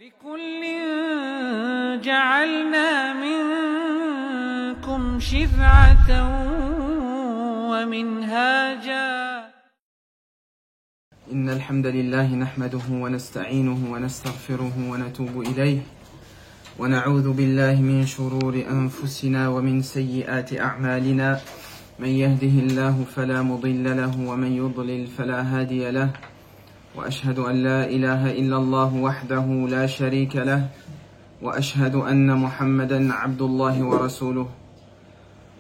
لكل جعلنا منكم شرعة ومنهاجا إن الحمد لله نحمده ونستعينه ونستغفره ونتوب إليه ونعوذ بالله من شرور أنفسنا ومن سيئات أعمالنا من يهده الله فلا مضل له ومن يضلل فلا هادي له وأشهد أن لا إله إلا الله وحده لا شريك له وأشهد أن محمدا عبد الله ورسوله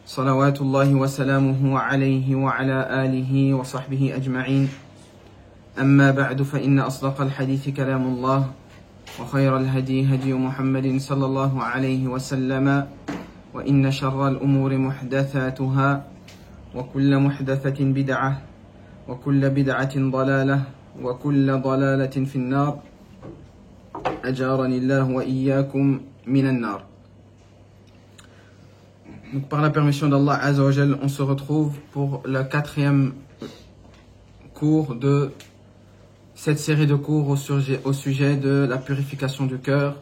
صلوات الله وسلامه عليه وعلى آله وصحبه أجمعين أما بعد فإن أصدق الحديث كلام الله وخير الهدي هدي محمد صلى الله عليه وسلم وإن شر الأمور محدثاتها وكل محدثة بدعة وكل بدعة ضلالة وكل ضلالة في النار أجارني الله وإياكم من النار. Donc par la permission d'Allah Azza wa Jal, on se retrouve pour le 4e cours de cette série de cours au sujet de la purification du cœur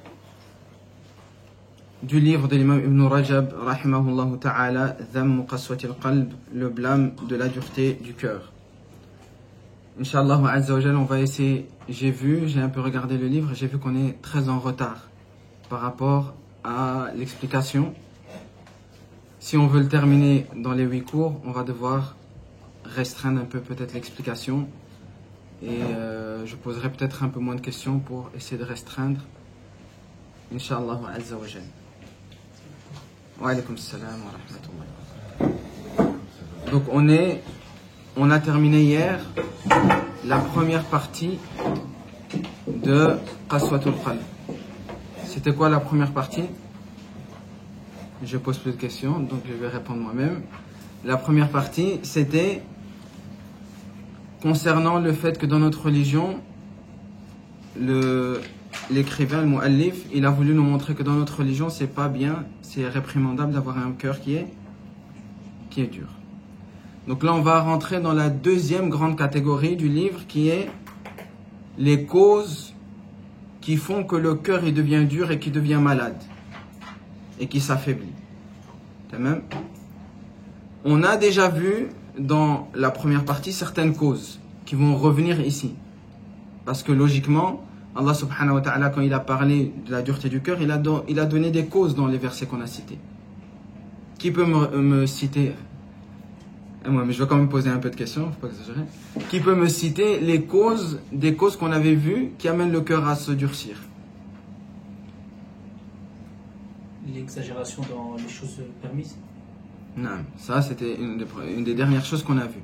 du livre de l'imam Ibn Rajab rahimahullah ta'ala, Dhamm Qaswatil Qalb, le blâme de la dureté du cœur. Inch'Allah Azza wa Jal, on va essayer, j'ai un peu regardé le livre, j'ai vu qu'on est très en retard par rapport à l'explication. Si on veut le terminer dans les 8 cours, on va devoir restreindre un peu peut-être l'explication et je poserai peut-être un peu moins de questions pour essayer de restreindre. Inch'Allah Azza wa Jal. Wa alaykum salam wa rahmatullah. Donc on a terminé hier la première partie de Qaswatul Qalb. C'était quoi la première partie? Je pose plus de questions, donc je vais répondre moi-même. La première partie, c'était concernant le fait que dans notre religion, l'écrivain, le mu'allif, il a voulu nous montrer que dans notre religion, c'est pas bien, c'est réprimandable d'avoir un cœur qui est dur. Donc là, on va rentrer dans la deuxième grande catégorie du livre, qui est les causes qui font que le cœur il devient dur et qui devient malade et qui s'affaiblit. On a déjà vu dans la première partie certaines causes qui vont revenir ici. Parce que logiquement, Allah subhanahu wa ta'ala, quand il a parlé de la dureté du cœur, il a donné des causes dans les versets qu'on a cités. Qui peut me citer? Moi, mais je vais quand même poser un peu de questions, faut pas exagérer. Qui peut me citer des causes qu'on avait vues qui amènent le cœur à se durcir? L'exagération dans les choses permises? Non, ça c'était une des dernières choses qu'on a vues.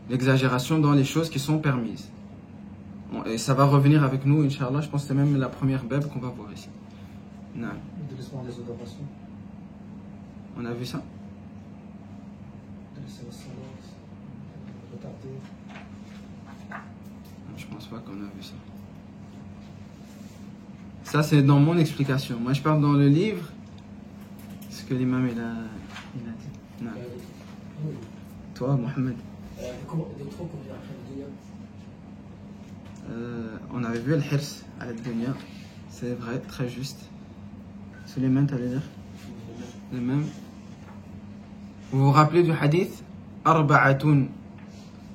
L'exagération dans les choses qui sont permises. Bon, et ça va revenir avec nous, Inch'Allah. Je pense que c'est même la première beb qu'on va voir ici. Non. Le délaissement des adorations. On a vu ça? Délaisser la silence, retarder. Je pense pas qu'on a vu ça. Ça c'est dans mon explication. Moi je parle dans le livre. Ce que l'imam il a dit. Non. Toi, Mohamed. On avait vu al-hirs al-dunya. C'est vrai, très juste. Suleiman, t'allais dire le même. Vous vous rappelez du hadith Arba'atun.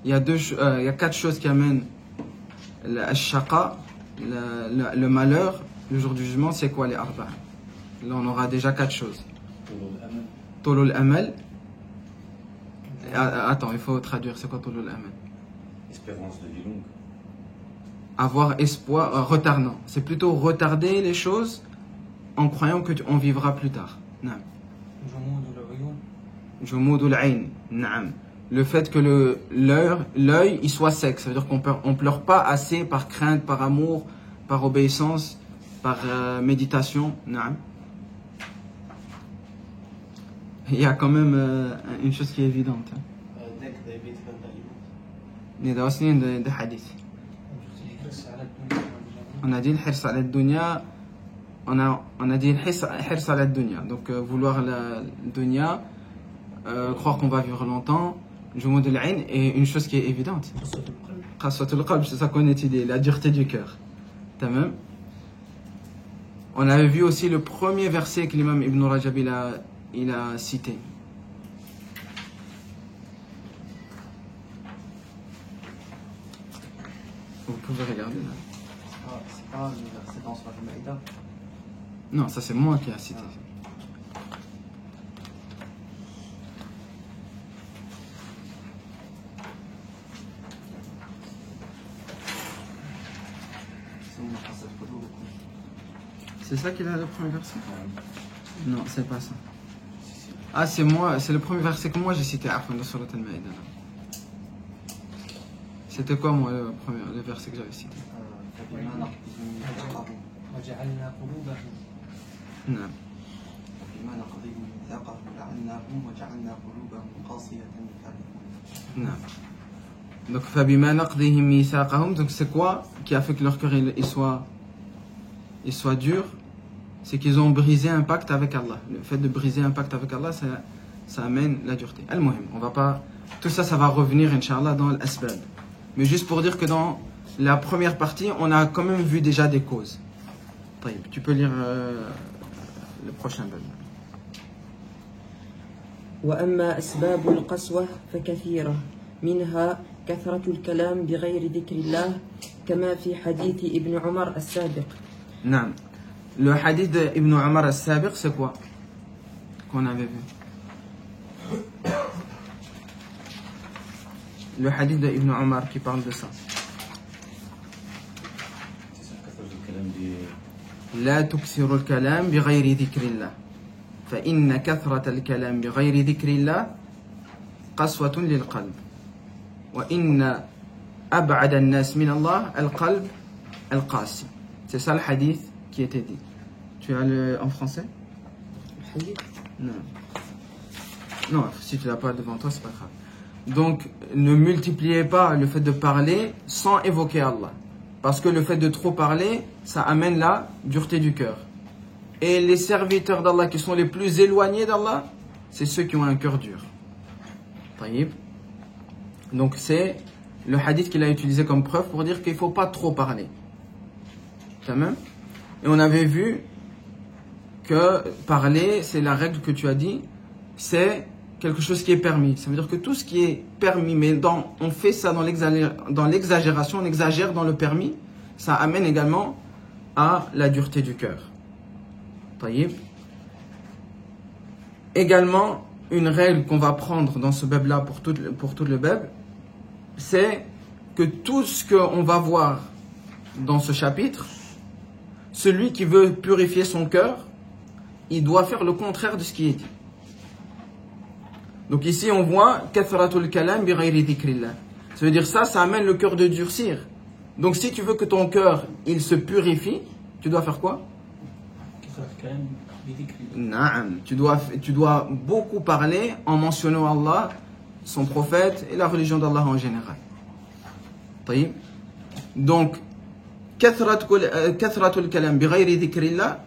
Il y a 4 choses qui amènent al-shaqa, le malheur, le jour du jugement. C'est quoi les arba'a? Là on aura déjà 4 choses. Tulul amal. Attends, il faut traduire. C'est quoi tulul amal? Espérance de vie longue. Avoir espoir, retardant. C'est plutôt retarder les choses en croyant qu'on vivra plus tard. Naam. Jumudul ayn. Naam. Le fait que l'œil il soit sec, ça veut dire qu'on pleure pas assez par crainte, par amour, par obéissance, par méditation. Naam. Il y a quand même une chose qui est évidente. Des hadiths. On a dit le hirs ala dunya, on a dit le hirs ala dunya. Donc vouloir la dunya, croire qu'on va vivre longtemps, jumudul ayn, et une chose qui est évidente. Qaswatul qalb, c'est ça qu'on étudie, la dureté du cœur. Tamam. On avait vu aussi le premier verset que l'imam Ibn Rajab il a cité. Vous pouvez regarder là. C'est pas le verset dans Surah Al-Maïda. Non, ça c'est moi qui ai cité. C'est ça qu'il a le premier verset? Non, c'est pas ça. Ah, c'est moi, c'est le premier verset que moi j'ai cité après dans Surah Al-Maïda. C'était quoi moi le verset que j'avais cité? Non. Non. Donc فبما نقضهم ميثاقهم, donc c'est quoi qui a fait que leur cœur il soit dur? C'est qu'ils ont brisé un pacte avec Allah. Le fait de briser un pacte avec Allah, ça amène la dureté. Al-Muhim, on va pas, tout ça va revenir Inch'Allah dans l'asbab. Mais juste pour dire que dans la première partie, on a quand même vu déjà des causes. Tu peux lire le prochain bab. وأما أسباب القسوة فكثيرة منها كثرة الكلام بغير ذكر الله كما في حديث ابن عمر السابق. Non. Le hadith d'Ibn Omar al-Sabiq, c'est quoi qu'on avait vu? Le hadith d'Ibn Omar qui parle de ça. لا تكثروا الكلام بغير ذكر الله فإن كثرة الكلام بغير ذكر الله قسوة للقلب وإن أبعد الناس من الله القلب القاسي. C'est ça le hadith qui était dit. Tu as le en français? Le hadith? Non. Non, si tu l'as pas devant toi, c'est pas grave. Donc, ne multipliez pas le fait de parler sans évoquer Allah. Parce que le fait de trop parler, ça amène la dureté du cœur. Et les serviteurs d'Allah qui sont les plus éloignés d'Allah, c'est ceux qui ont un cœur dur. Taïb. Donc c'est le hadith qu'il a utilisé comme preuve pour dire qu'il ne faut pas trop parler. Tamam. Et on avait vu que parler, c'est la règle que tu as dit, c'est quelque chose qui est permis. Ça veut dire que tout ce qui est permis, mais on fait ça dans l'exagération, on exagère dans le permis, ça amène également à la dureté du cœur. Taïb. Également, une règle qu'on va prendre dans ce bab-là pour tout le bab, c'est que tout ce qu'on va voir dans ce chapitre, celui qui veut purifier son cœur, il doit faire le contraire de ce qui est dit. Donc ici on voit kathratul kalam bi ghayri dhikrillah. Ça veut dire ça amène le cœur de durcir. Donc si tu veux que ton cœur il se purifie, tu dois faire quoi? Naam, tu dois beaucoup parler en mentionnant Allah, son prophète et la religion d'Allah en général. طيب. Donc kathratul kalam bi ghayri dhikrillah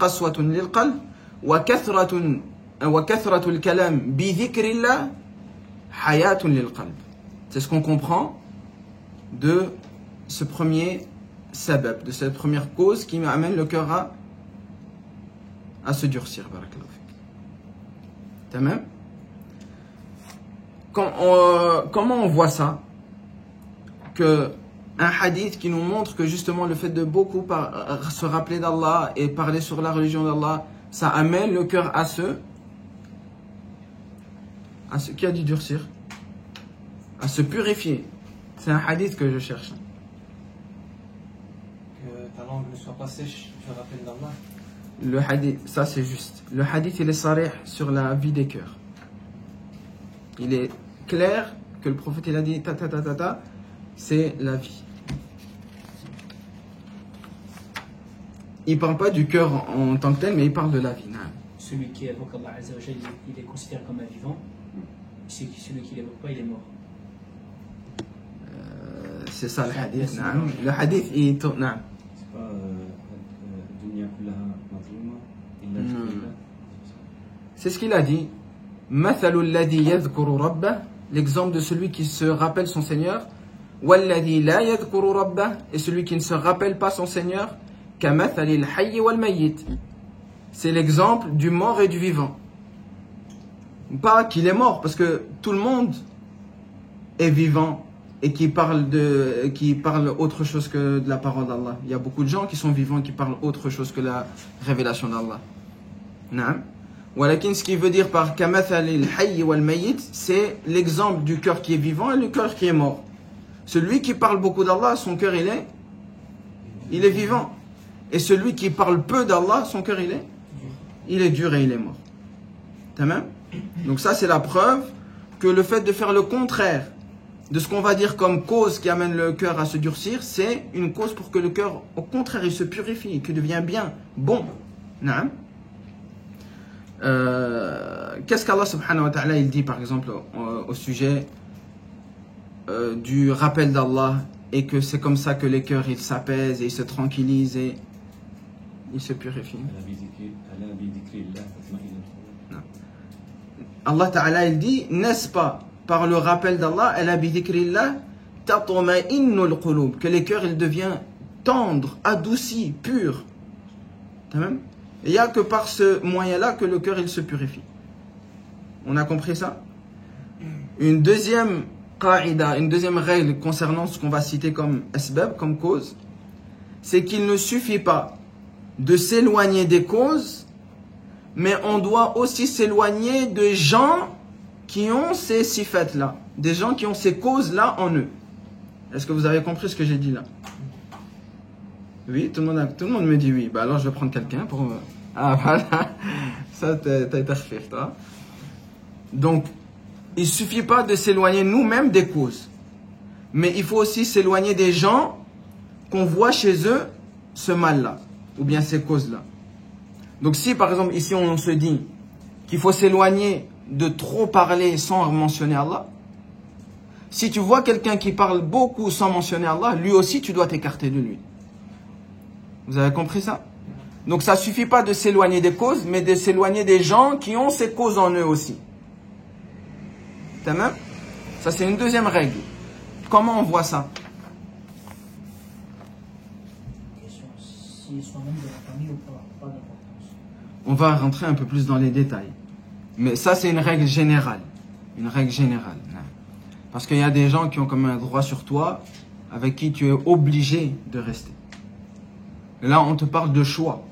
qaswatun lil qalb wa kathratul kalam bi dhikrillah hayatun lil qalb. C'est ce qu'on comprend de ce premier sabab, de cette première cause qui amène le cœur à se durcir. Barakallahu fik. Tamam. Comment on voit ça? Que un hadith qui nous montre que justement le fait de beaucoup se rappeler d'Allah et parler sur la religion d'Allah, ça amène le cœur à ce qui a dit durcir, à se purifier. C'est un hadith que je cherche. Que ta langue ne soit pas sèche, tu te rappelles d'Allah. Le hadith, ça c'est juste. Le hadith il est sarih sur la vie des cœurs. Il est clair que le prophète il a dit ta, c'est la vie. Il ne parle pas du cœur en tant que tel, mais il parle de la vie. Celui qui évoque Allah Azza wa Jalla, il est considéré comme un vivant. Celui qui l'évoque pas, il est mort. C'est ça le hadith. Le hadith il tourne. C'est pas dunya kullaha mazluma illa dhikrillah. C'est ce qu'il a dit. Mathalul ladhi yadhkuru rabbah, l'exemple de celui qui se rappelle son Seigneur, walladhi la yadhkuru rabbah, et celui qui ne se rappelle pas son Seigneur, كمثل الحي والميت. C'est l'exemple du mort et du vivant. Pas qu'il est mort, parce que tout le monde est vivant et qui parle autre chose que de la parole d'Allah. Il y a beaucoup de gens qui sont vivants et qui parlent autre chose que la révélation d'Allah. Naam. Walakin, ce qui veut dire par kamathal al-hayy wal-mayyit, c'est l'exemple du cœur qui est vivant et le cœur qui est mort. Celui qui parle beaucoup d'Allah, son cœur il est vivant. Et celui qui parle peu d'Allah, son cœur il est dur et il est mort. Tamam? Donc ça c'est la preuve que le fait de faire le contraire de ce qu'on va dire comme cause qui amène le cœur à se durcir, c'est une cause pour que le cœur, au contraire, il se purifie, qu'il devient bien, bon. Naam. Qu'est-ce qu'Allah subhanahu wa ta'ala il dit par exemple au sujet du rappel d'Allah, et que c'est comme ça que les cœurs ils s'apaisent et ils se tranquillisent et ils se purifient. Allah ta'ala il dit, n'est-ce pas par le rappel d'Allah, ala bi dhikrillah tatma'innul qulub, que les cœurs ils deviennent tendres, adoucis, purs. Il n'y a que par ce moyen-là que le cœur il se purifie. On a compris ça? Une deuxième qa'ida, une deuxième règle concernant ce qu'on va citer comme asbab, comme cause, c'est qu'il ne suffit pas de s'éloigner des causes, mais on doit aussi s'éloigner de gens qui ont ces sifat-là, des gens qui ont ces causes-là en eux. Est-ce que vous avez compris ce que j'ai dit là? Oui, tout le monde me dit oui. Bah alors je vais prendre quelqu'un pour... Ah voilà, ça t'as été fait, toi. Donc, il ne suffit pas de s'éloigner nous-mêmes des causes, mais il faut aussi s'éloigner des gens qu'on voit chez eux ce mal-là, ou bien ces causes-là. Donc si par exemple ici on se dit qu'il faut s'éloigner de trop parler sans mentionner Allah, si tu vois quelqu'un qui parle beaucoup sans mentionner Allah, lui aussi tu dois t'écarter de lui. Vous avez compris ça? Donc ça ne suffit pas de s'éloigner des causes, mais de s'éloigner des gens qui ont ces causes en eux aussi. Tamam? Ça c'est une deuxième règle. Comment on voit ça? Question, s'ils sont membres de la famille ou pas d'importance. On va rentrer un peu plus dans les détails. Mais ça c'est une règle générale. Une règle générale. Parce qu'il y a des gens qui ont comme un droit sur toi, avec qui tu es obligé de rester. Et là on te parle de choix.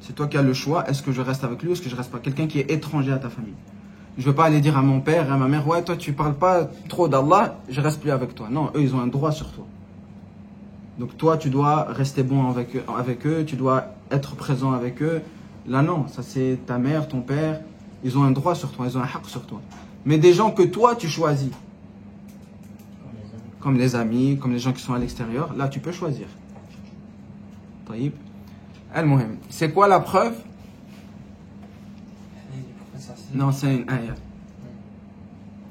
C'est toi qui as le choix, est-ce que je reste avec lui ou est-ce que je reste pas? Quelqu'un qui est étranger à ta famille. Je ne veux pas aller dire à mon père et à ma mère, ouais, toi tu parles pas trop d'Allah, je reste plus avec toi. Non, eux ils ont un droit sur toi. Donc toi tu dois rester bon avec eux, tu dois être présent avec eux. Là non, ça c'est ta mère, ton père, ils ont un droit sur toi, ils ont un haq sur toi. Mais des gens que toi tu choisis, comme les amis, comme les gens qui sont à l'extérieur, là tu peux choisir. Taïb. Al-Muhim. C'est quoi la preuve? Non, c'est une ayah.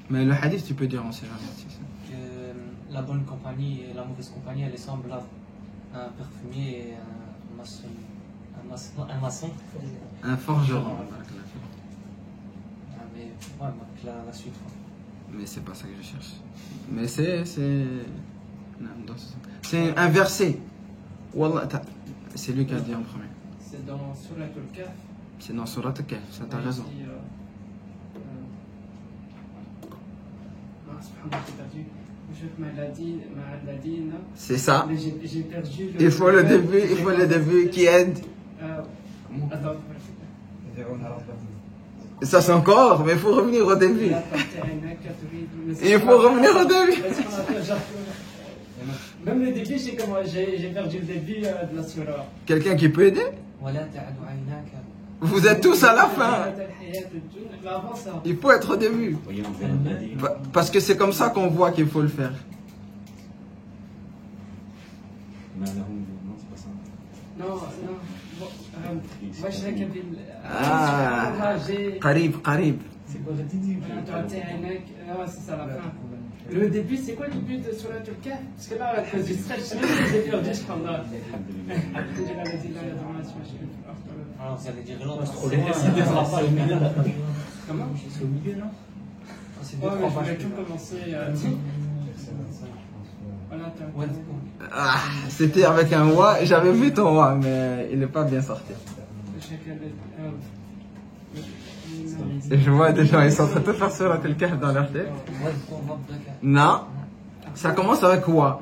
Mais le hadith, tu peux dire en série. Que la bonne compagnie et la mauvaise compagnie, elle est semblable à un parfumier et un maçon. Un forgeron. Ah, mais ouais, la suite. Mais c'est pas ça que je cherche. Mais c'est un verset. Wallah, c'est lui qui a dit en premier. C'est dans Surat al-Kahf. C'est dans Surat al-Kahf, ça t'as raison. C'est ça. J'ai perdu Il faut le début qui aide. Attends. Ça c'est encore, mais il faut revenir au début. Il faut revenir au début. Même le début, j'ai perdu le début de la surah. Quelqu'un qui peut aider? Vous êtes tous à la fin. Il faut être au début. Parce que c'est comme ça qu'on voit qu'il faut le faire. Non. Qarib. C'est quoi c'est ça la fin. Le début, c'est quoi le début de Surat al-Kahf? Parce que là, à cause du stress, j'ai perdu, je crois. Alors, vous allez dire non. Comment? C'est au milieu, non? C'est ouais, mais je voulais tout commencer. Ah, c'était avec un wa. J'avais vu ton wa, mais il n'est pas bien sorti. Et je vois des gens, ils sont en train de faire surat al-kahf dans leur tête. Non, ça commence avec wa.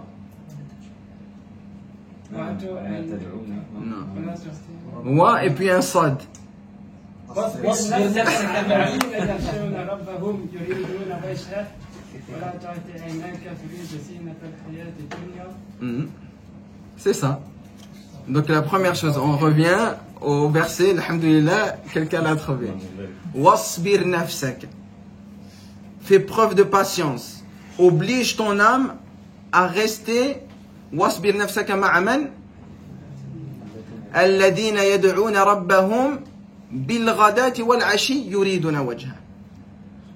Non. Wa et puis un sad. C'est ça. Donc la première chose, on revient au verset, alhamdoulilah, quelqu'un l'a trouvé. Wasbir nafsak. Fais preuve de patience. Oblige ton âme à rester. Wasbir nafsaka ma'aman. Alladhina yad'una rabbahum bil ghadati wal ashi yuriduna wajha.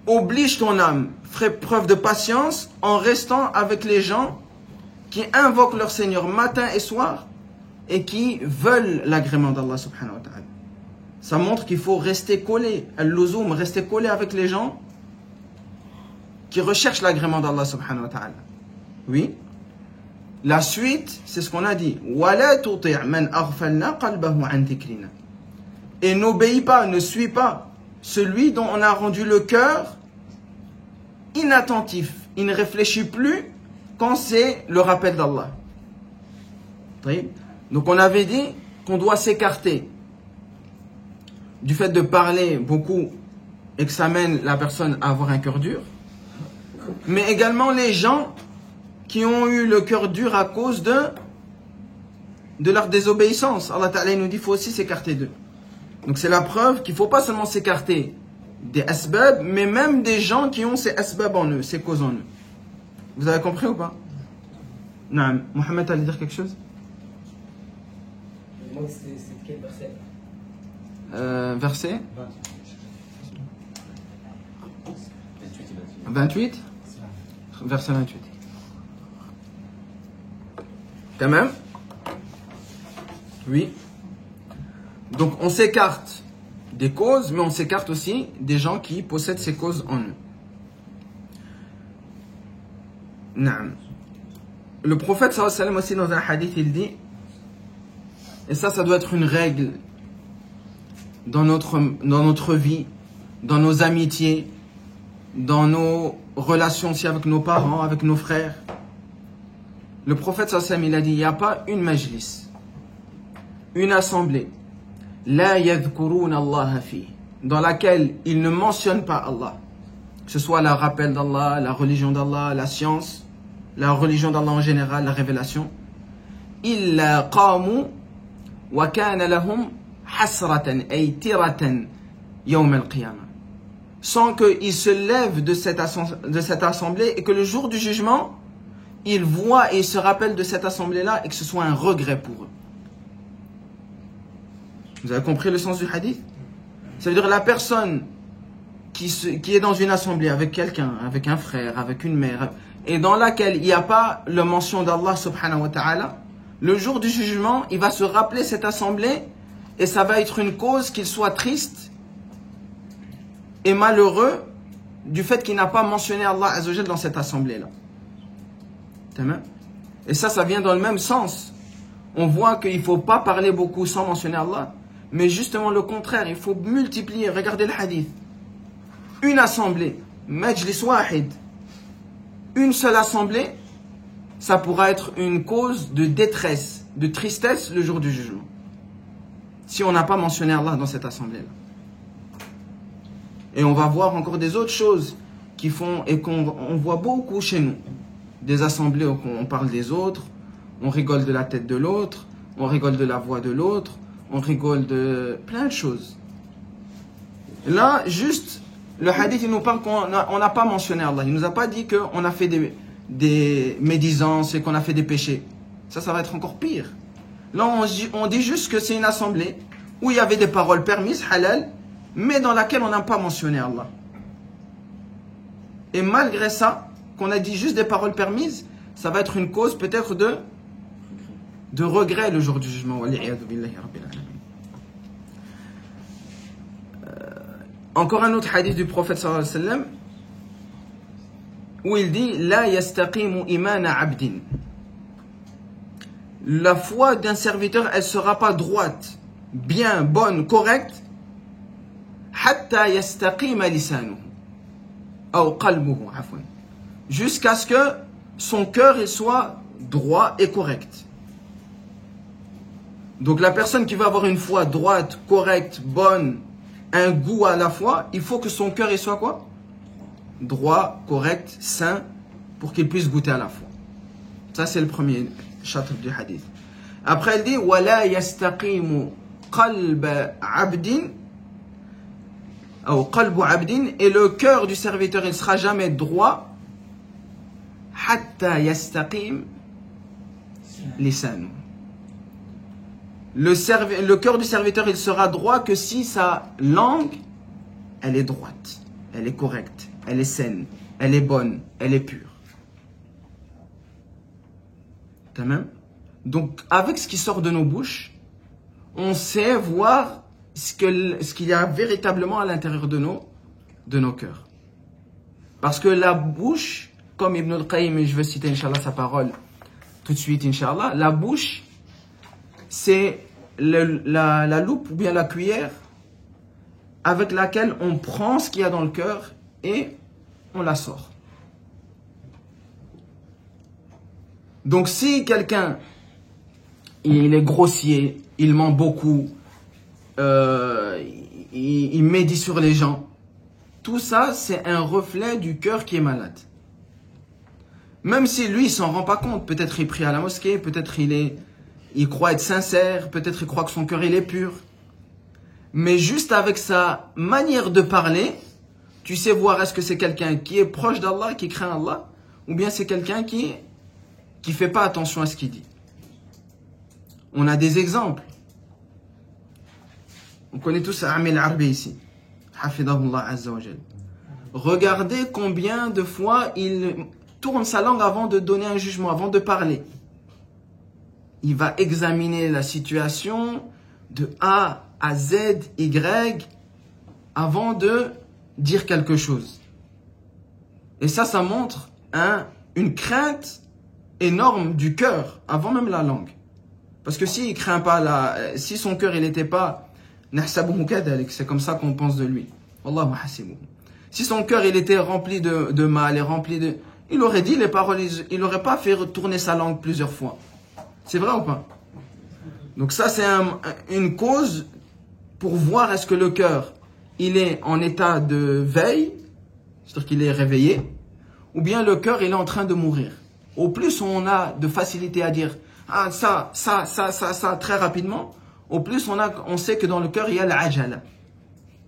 Oblige ton âme, fais preuve de patience en restant avec les gens qui invoquent leur Seigneur matin et soir et qui veulent l'agrément d'Allah subhanahu wa ta'ala. Ça montre qu'il faut rester collé, al-luzum, rester collé avec les gens qui recherchent l'agrément d'Allah subhanahu wa ta'ala. Oui. La suite, c'est ce qu'on a dit. وَلَا تُطِعْ مَنْ أَغْفَلْنَا قَلْبَهُ عَنْ ذِكْرِنَا. Et n'obéis pas, ne suis pas celui dont on a rendu le cœur inattentif. Il ne réfléchit plus quand c'est le rappel d'Allah. Donc on avait dit qu'on doit s'écarter du fait de parler beaucoup et que ça mène la personne à avoir un cœur dur. Mais également les gens qui ont eu le cœur dur à cause de leur désobéissance. Allah Ta'ala nous dit qu'il faut aussi s'écarter d'eux. Donc c'est la preuve qu'il ne faut pas seulement s'écarter des asbab, mais même des gens qui ont ces asbab en eux, ces causes en eux. Vous avez compris ou pas? Non. Mohamed allait dire quelque chose? C'est quel verset? Verset 28. Verset 28. Quand même? Oui. Donc on s'écarte des causes, mais on s'écarte aussi des gens qui possèdent ces causes en eux. Naam. Le prophète sallallahu alayhi wa sallam aussi dans un hadith il dit, et ça doit être une règle dans notre vie, dans nos amitiés, dans nos relations aussi avec nos parents, avec nos frères. Le prophète sallallahu alayhi wa sallam il a dit, il n'y a pas une majlis, une assemblée, la yadhkuruna Allah fi, dans laquelle il ne mentionne pas Allah, que ce soit le rappel d'Allah, la religion d'Allah, la science, la religion d'Allah en général, la révélation, illa qamu wa kana lahum hasratan ay tiratan yawm al-qiyamah, sans qu'ils se lèvent de cette assemblée et que le jour du jugement ils voient et ils se rappellent de cette assemblée-là et que ce soit un regret pour eux. Vous avez compris le sens du hadith? Ça veut dire la personne qui est dans une assemblée avec quelqu'un, avec un frère, avec une mère, et dans laquelle il n'y a pas la mention d'Allah subhanahu wa ta'ala, le jour du jugement, il va se rappeler cette assemblée et ça va être une cause qu'il soit triste et malheureux du fait qu'il n'a pas mentionné Allah azza wa jalla dans cette assemblée-là. Et ça vient dans le même sens. On voit qu'il ne faut pas parler beaucoup sans mentionner Allah, mais justement le contraire, il faut multiplier. Regardez le hadith. Une assemblée, majlis wahid, une seule assemblée, ça pourra être une cause de détresse, de tristesse le jour du jugement. Si on n'a pas mentionné Allah dans cette assemblée-là. Et on va voir encore des autres choses qui font, et qu'on voit beaucoup chez nous. Des assemblées où on parle des autres, on rigole de la tête de l'autre, on rigole de la voix de l'autre, on rigole de plein de choses. Là, juste, le hadith, il nous parle qu'on n'a pas mentionné Allah. Il ne nous a pas dit qu'on a fait des médisances et qu'on a fait des péchés. Ça va être encore pire. Là, on dit juste que c'est une assemblée où il y avait des paroles permises, halal, mais dans laquelle on n'a pas mentionné Allah. Et malgré ça, qu'on a dit juste des paroles permises, ça va être une cause peut-être de regret le jour du jugement. Encore un autre hadith du prophète sallallahu alayhi wa sallam où il dit la yastaqimu imana abdin la foi d'un serviteur, elle ne sera pas droite, bien, bonne, correcte, حتى يستقيم لسانه أو قلبه عفوا, jusqu'à ce que son cœur il soit droit et correct. Donc la personne qui va avoir une foi droite, correcte, bonne, un goût à la foi, il faut que son cœur il soit quoi? Droit, correct, sain, pour qu'il puisse goûter à la foi. Ça c'est le premier chapitre du hadith. Après elle dit ولا يستقيم قلب عبد أو قلب عبد, et le cœur du serviteur il ne sera jamais droit حتى يستقيم لسانه. Le cœur du serviteur il sera droit que si sa langue elle est droite, elle est correcte, elle est saine, elle est bonne, elle est pure. Donc avec ce qui sort de nos bouches, on sait voir ce qu'il y a véritablement à l'intérieur de nos cœurs. Parce que la bouche, comme Ibn al-Qayyim, et je vais citer Inch'Allah sa parole tout de suite Inch'Allah, la bouche c'est la loupe ou bien la cuillère avec laquelle on prend ce qu'il y a dans le cœur et on la sort. Donc si quelqu'un il est grossier, il ment beaucoup, il médit sur les gens, tout ça c'est un reflet du cœur qui est malade. Même si lui il s'en rend pas compte, peut-être il prie à la mosquée, peut-être il croit être sincère, peut-être il croit que son cœur il est pur, mais juste avec sa manière de parler, tu sais voir est-ce que c'est quelqu'un qui est proche d'Allah, qui craint Allah, ou bien c'est quelqu'un qui fait pas attention à ce qu'il dit. On a des exemples. On connaît tous Amil Arbi ici. Hafidahullah Azza wa Jal. Regardez combien de fois il tourne sa langue avant de donner un jugement, avant de parler. Il va examiner la situation de A à Z, Y, avant de dire quelque chose. Et ça montre une crainte énorme du cœur, avant même la langue. Parce que s'il craint pas si son cœur il n'était pas, c'est comme ça qu'on pense de lui. Wallahu hasibuhu. Si son cœur il était rempli de mal et il aurait dit les paroles, il n'aurait pas fait retourner sa langue plusieurs fois. C'est vrai ou pas? Donc ça c'est une cause pour voir est-ce que le cœur il est en état de veille, c'est-à-dire qu'il est réveillé, ou bien le cœur il est en train de mourir. Au plus on a de facilité à dire ça très rapidement, au plus on sait que dans le cœur il y a l'ajala,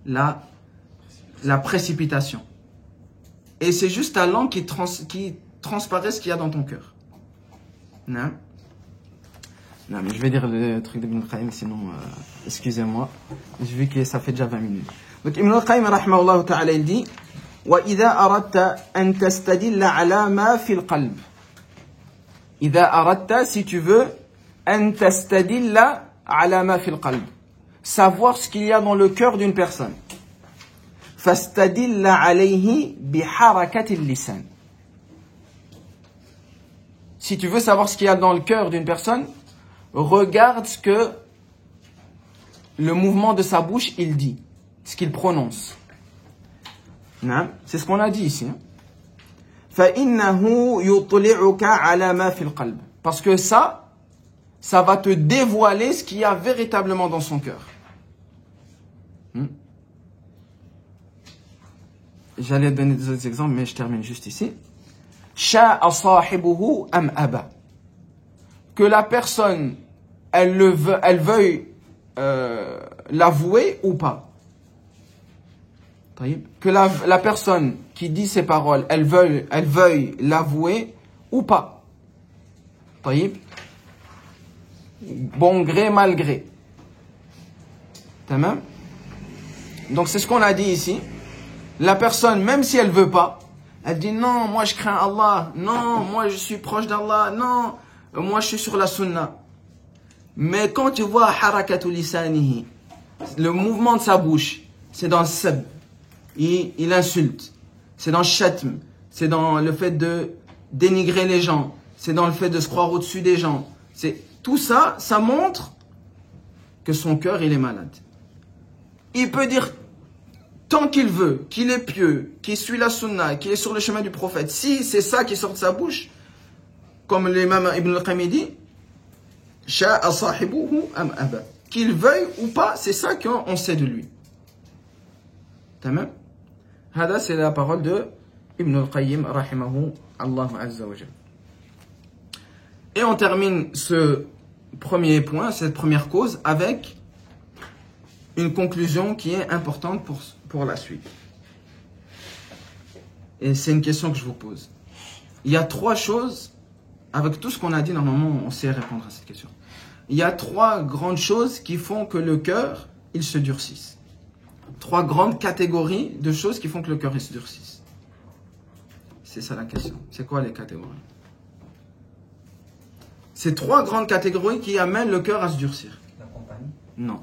la précipitation. Et c'est juste ta langue qui transparaît ce qu'il y a dans ton cœur. Non, mais je vais dire le truc d'Ibn al-Qayyim, sinon, excusez-moi. J'ai vu que ça fait déjà 20 minutes. Donc, Ibn al-Qayyim, rahimahullah ta'ala, il dit وَإِذَا أَرَدْتَ أَن تَسْتَدِلَّ عَلَى مَا فِي الْقَلْبِ. إِذَا أَرَدْتَ, si tu veux, أَن تَسْتَدِلَّ عَلَى مَا فِي الْقَلْبِ. Savoir ce qu'il y a dans le cœur d'une personne. فَاسْتَدِلَّ عَلَيْهِ بِحَرَكَةِ اللِّسَانِ. Si tu veux savoir ce qu'il y a dans le cœur d'une personne, regarde ce que le mouvement de sa bouche il dit, ce qu'il prononce. C'est ce qu'on a dit ici. فَإِنَّهُ يُطْلِعُكَ عَلَى مَا فِي الْقَلْبِ. Parce que ça va te dévoiler ce qu'il y a véritablement dans son cœur. J'allais donner des autres exemples, mais je termine juste ici. شَاءَ صَاحِبُهُ أَمْ أَبَى. Que la personne, elle veuille l'avouer ou pas. Que la personne qui dit ces paroles, elle veuille l'avouer ou pas. Bon gré, mal gré. Donc c'est ce qu'on a dit ici. La personne, même si elle veut pas, elle dit non, moi je crains Allah, non, moi je suis proche d'Allah, non, moi je suis sur la sunna. Mais quand tu vois harakatu lisanihi, le mouvement de sa bouche, c'est dans le sab, il insulte, c'est dans le shatm, c'est dans le fait de dénigrer les gens, c'est dans le fait de se croire au-dessus des gens. tout ça, ça montre que son cœur, il est malade. Il peut dire tant qu'il veut, qu'il est pieux, qu'il suit la sunna, qu'il est sur le chemin du prophète. Si c'est ça qui sort de sa bouche, comme l'imam Ibn al-Qayyim dit, sha'a sahibuhu am aba. Qu'il veuille ou pas, c'est ça qu'on sait de lui. Tamam? Hada, c'est la parole de Ibn al-Qayyim, rahimahu Allah azza wa jalla. Et on termine ce premier point, cette première cause, avec une conclusion qui est importante pour la suite. Et c'est une question que je vous pose. Il y a trois choses, avec tout ce qu'on a dit, normalement, on sait répondre à cette question. Il y a trois grandes choses qui font que le cœur, il se durcisse. Trois grandes catégories de choses qui font que le cœur, il se durcisse. C'est ça la question. C'est quoi les catégories? C'est trois grandes catégories qui amènent le cœur à se durcir. La compagnie? Non.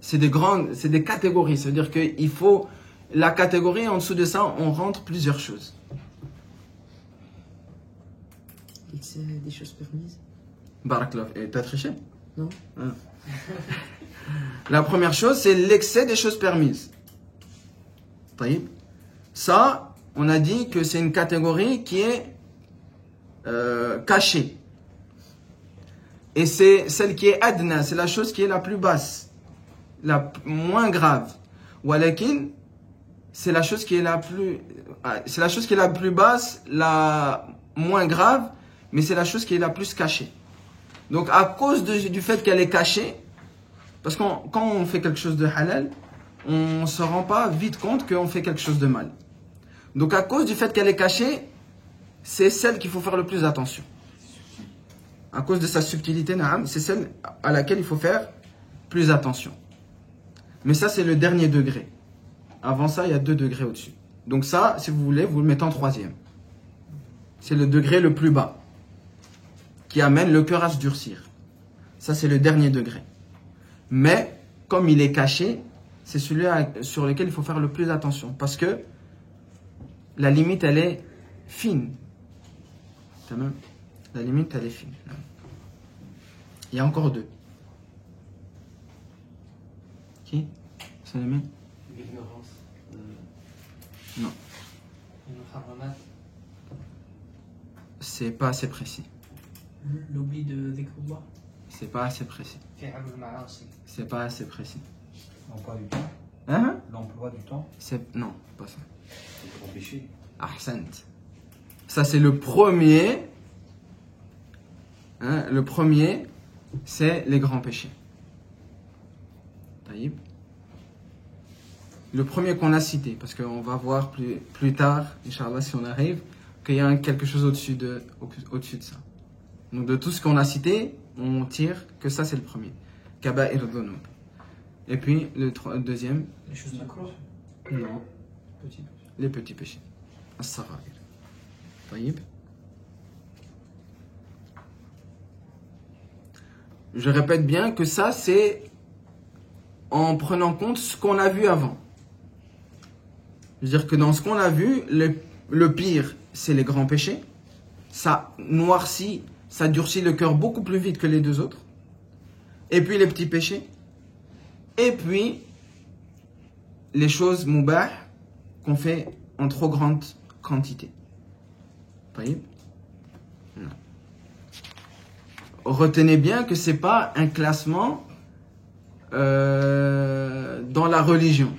C'est des catégories. C'est-à-dire qu'il faut, la catégorie, en dessous de ça, on rentre plusieurs choses. L'excès des choses permises. Barakallah. Et t'as triché? Non. Ah. La première chose, c'est l'excès des choses permises. Taïb. Ça, on a dit que c'est une catégorie qui est cachée. Et c'est celle qui est adna, c'est la chose qui est la plus basse, la moins grave. Walakin, c'est la chose qui est la plus basse, la moins grave, mais c'est la chose qui est la plus cachée. Donc à cause du fait qu'elle est cachée, parce que quand on fait quelque chose de halal, on ne se rend pas vite compte qu'on fait quelque chose de mal. Donc à cause du fait qu'elle est cachée, c'est celle qu'il faut faire le plus attention. À cause de sa subtilité, c'est celle à laquelle il faut faire plus attention. Mais ça, c'est le dernier degré. Avant ça, il y a 2 degrés au-dessus. Donc ça, si vous voulez, vous le mettez en 3e. C'est le degré le plus bas, qui amène le cœur à se durcir. Ça, c'est le dernier degré. Mais, comme il est caché, c'est celui sur lequel il faut faire le plus attention. Parce que la limite, elle est fine. La limite, elle est fine. Il y a encore 2. Qui? C'est les mêmes? L'ignorance. Non. C'est pas assez précis. L'oubli de Dhikrullah. C'est pas assez précis. C'est pas assez précis. L'emploi du temps? Hein? L'emploi du temps? Non, pas ça. Le grand péché? Ahsant. Ça, c'est le premier. Hein, le premier, c'est les grands péchés. Taïb. Le premier qu'on a cité, parce qu'on va voir plus tard, Inch'Allah, si on arrive, qu'il y a quelque chose au-dessus de ça. Donc de tout ce qu'on a cité, on tire que ça c'est le premier. Kaba'ir dhunub. Et puis le deuxième. Les choses d'accord. Non. Les petits péchés. As-sagha'ir. Taïb. Je répète bien que ça c'est en prenant compte ce qu'on a vu avant. Je veux dire que dans ce qu'on a vu, le pire, c'est les grands péchés. Ça noircit, ça durcit le cœur beaucoup plus vite que les 2 autres. Et puis les petits péchés. Et puis les choses moubah qu'on fait en trop grande quantité. Taïb. Retenez bien que c'est pas un classement dans la religion.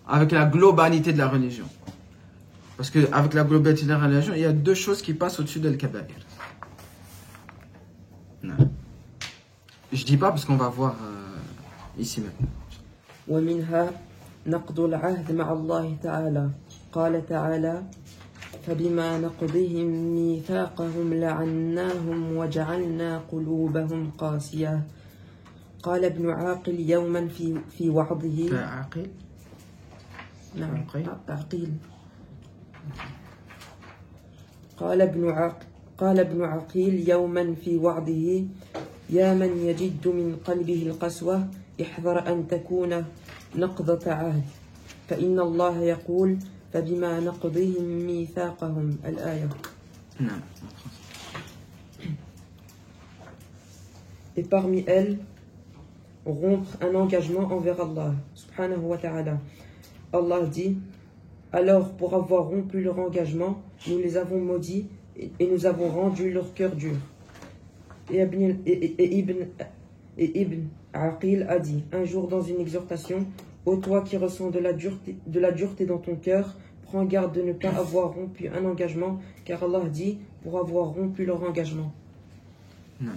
Avec la globalité de la religion. Parce qu'avec la globalité de la religion, il y a 2 choses qui passent au-dessus de l'Kaba'ir. Je dis pas parce qu'on va voir ici maintenant. ومنها نقض العهد مع الله تعالى قال تعالى فبما نقضهم ميثاقهم لعناهم وجعلنا قلوبهم قاسية قال ابن عاقل يوما في وعظه عاقل؟ نعم عقيل قال ابن عقيل يوما في وعظه يا من يجد من قلبه القسوة احذر أن تكون نقضة عهد فإن الله يقول فبما نقضهم ميثاقهم الآية. نعم. et parmi elles, rompre un engagement envers Allah, subhanahu wa ta'ala. Allah dit, alors pour avoir rompu leur engagement, nous les avons maudits et nous avons rendu leur cœur dur. Et Ibn Aqil a dit un jour dans une exhortation, ô toi qui ressens de la dureté dans ton cœur, prends garde de ne pas avoir rompu un engagement, car Allah dit pour avoir rompu leur engagement. Non.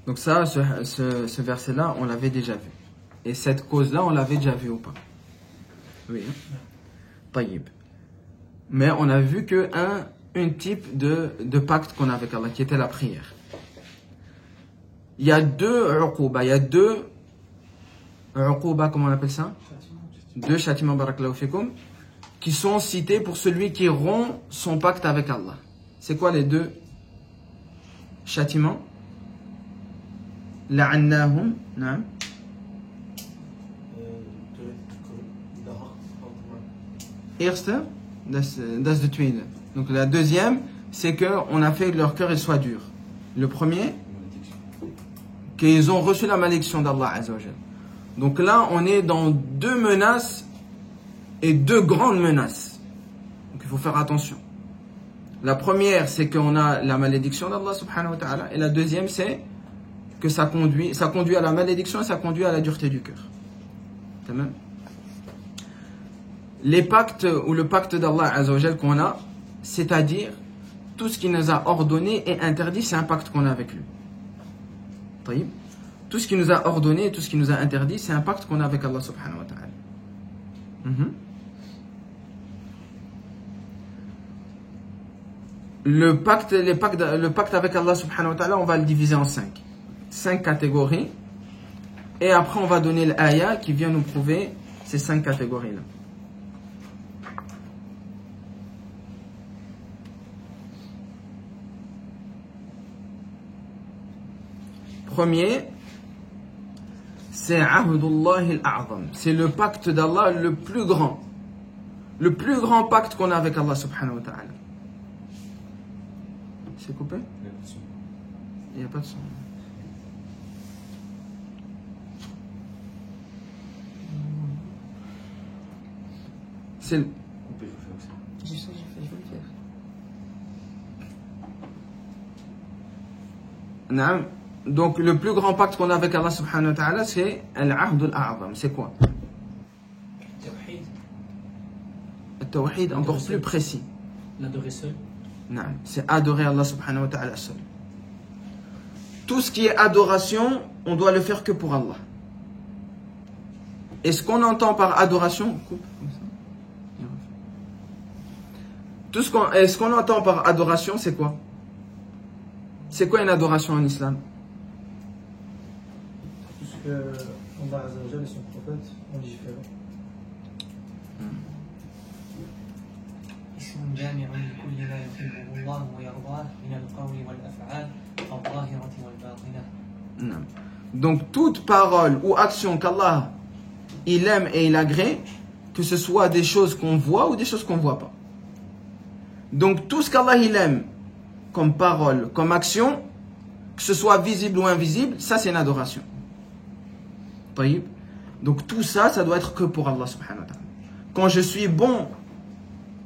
Donc ça, ce verset-là, on l'avait déjà vu. Et cette cause-là, on l'avait déjà vu ou pas? Oui. Taïb. Mais on a vu que un type de pacte qu'on a avec Allah, qui était la prière. Il y a deux uquba, comment on appelle ça? Deux châtiments, barakallahu fikum, qui sont cités pour celui qui rompt son pacte avec Allah. C'est quoi les deux châtiments? La'annahum, na'am. Eerste, das de tweede. Donc la deuxième, c'est qu'on a fait que leur cœur il soit dur. Le premier, qu'ils ont reçu la malédiction d'Allah Azza wa Jal. Donc là, on est dans deux menaces et deux grandes menaces. Donc il faut faire attention. La première, c'est qu'on a la malédiction d'Allah subhanahu wa ta'ala. Et la deuxième, c'est que ça conduit à la malédiction et ça conduit à la dureté du cœur. Tamam. Les pactes ou le pacte d'Allah Azza wa Jal qu'on a, c'est-à-dire tout ce qu'il nous a ordonné et interdit, c'est un pacte qu'on a avec lui. Taïb. Tout ce qu'il nous a ordonné et tout ce qu'il nous a interdit, c'est un pacte qu'on a avec Allah subhanahu wa ta'ala. Le pacte avec Allah subhanahu wa ta'ala, on va le diviser en 5 catégories. Et après, on va donner l'aya qui vient nous prouver ces 5 catégories-là. Premier, c'est Ahdullah al-A'zam. C'est le pacte d'Allah le plus grand. Le plus grand pacte qu'on a avec Allah subhanahu wa ta'ala. C'est coupé? Il n'y a pas de son. C'est le... Je vais le faire. Non. Donc le plus grand pacte qu'on a avec Allah subhanahu wa ta'ala, c'est Al-Ahd al-A'zam. C'est quoi? Le tawhid encore plus précis. L'adorer seul. Non, c'est adorer Allah subhanahu wa ta'ala seul. Tout ce qui est adoration, on doit le faire que pour Allah. Et ce qu'on entend par adoration, ce qu'on entend par adoration, c'est quoi? C'est quoi une adoration en islam? Tout ce que Allah Azza wa Jalla et son prophète ont légiféré. اسم جامع لكل ما يحبه الله ويرضاه من القول والأفعال الظاهرة والباطنة. Non. Donc toute parole ou action qu'Allah il aime et il agrée, que ce soit des choses qu'on voit ou des choses qu'on ne voit pas. Donc tout ce qu'Allah il aime comme parole, comme action, que ce soit visible ou invisible, ça c'est une adoration. Taïb. Donc tout ça, ça doit être que pour Allah subhanahu wa ta'ala. Quand je suis bon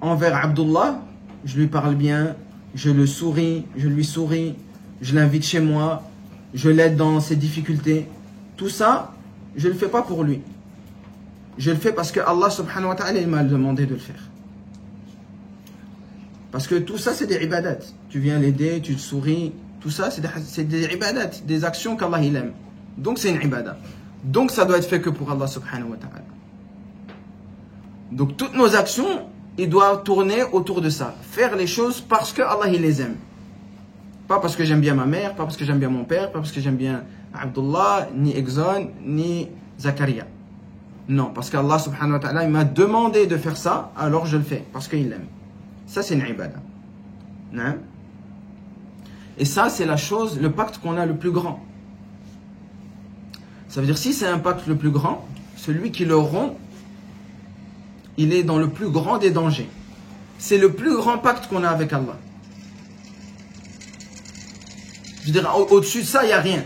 envers Abdullah, je lui parle bien, je lui souris, je l'invite chez moi, je l'aide dans ses difficultés. Tout ça, je ne le fais pas pour lui. Je le fais parce que Allah subhanahu wa ta'ala il m'a demandé de le faire. Parce que tout ça c'est des ibadat. Tu viens l'aider, tu le souris, tout ça c'est des ibadat, des actions qu'Allah il aime. Donc c'est une ibadah. Donc ça doit être fait que pour Allah subhanahu wa ta'ala. Donc toutes nos actions, il doit tourner autour de ça. Faire les choses parce que Allah il les aime. Pas parce que j'aime bien ma mère, pas parce que j'aime bien mon père, pas parce que j'aime bien Abdullah, ni Exxon, ni Zakaria. Non, parce qu'Allah subhanahu wa ta'ala il m'a demandé de faire ça, alors je le fais, parce qu'il l'aime. Ça c'est une ibadah. Non? Et ça c'est la chose, le pacte qu'on a le plus grand. Ça veut dire si c'est un pacte le plus grand, celui qui le rompt, il est dans le plus grand des dangers. C'est le plus grand pacte qu'on a avec Allah. Je veux dire, au-dessus de ça, il n'y a rien.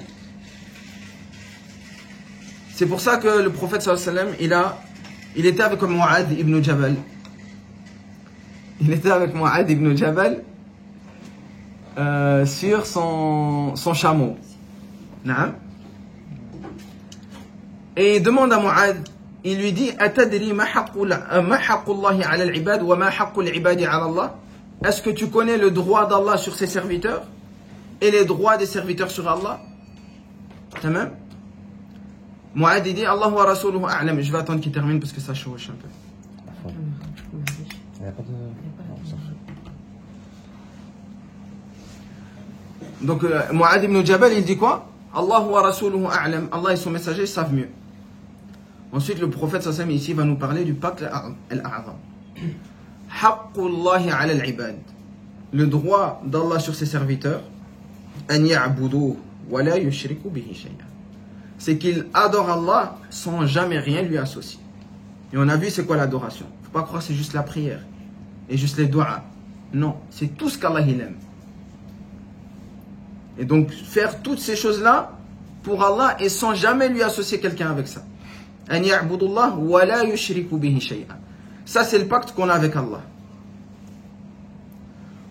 C'est pour ça que le prophète sallallahu alayhi wa sallam, il était avec Mu'adh ibn Jabal. Il était avec Mu'adh ibn Jabal sur son chameau. Et il demande à Mu'adh, il lui dit Atadri ma haqqullahi ala al-ibad wa ma haqqul ibadi ala Allah? Est-ce que tu connais le droit d'Allah sur ses serviteurs et les droits des serviteurs sur Allah? Tamam? Mu'adh dit Allah wa rasuluhu a'lam. Je vais attendre qu'il termine parce que ça chevauche un peu. Il n'y a pas de... Donc Mu'adh ibn Jabal il dit quoi? Allah wa rasuluhu a'lam. Allah et son messager savent mieux. Ensuite le prophète sallallahu alayhi wa sallam ici va nous parler du pacte al-a'zam. Haqqullahi ala al-ibad. Le droit d'Allah sur ses serviteurs. An ya'buduhu wa la yushriku bihi shay'an. C'est qu'ils adorent Allah sans jamais rien lui associer. Et on a vu c'est quoi l'adoration. Faut pas croire c'est juste la prière et juste les doigts. Non, c'est tout ce qu'Allah il aime. Et donc faire toutes ces choses-là pour Allah et sans jamais lui associer quelqu'un avec ça. An ya'budullah wa la yushriku bihi shay'an. Ça c'est le pacte qu'on a avec Allah.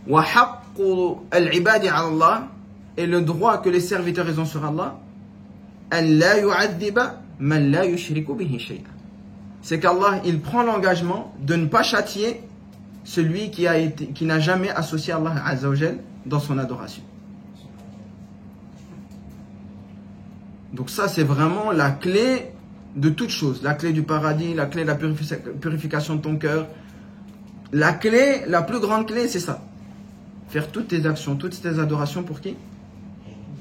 Wa haqqu al-ibadi ala Allah, et le droit que les serviteurs ont sur Allah, c'est qu'Allah il prend l'engagement de ne pas châtier celui qui n'a jamais associé Allah Azza wa Jal dans son adoration. Donc ça c'est vraiment la clé de toute chose, la clé du paradis, la clé de la purification de ton cœur. La clé, la plus grande clé c'est ça. Faire toutes tes actions, toutes tes adorations pour qui?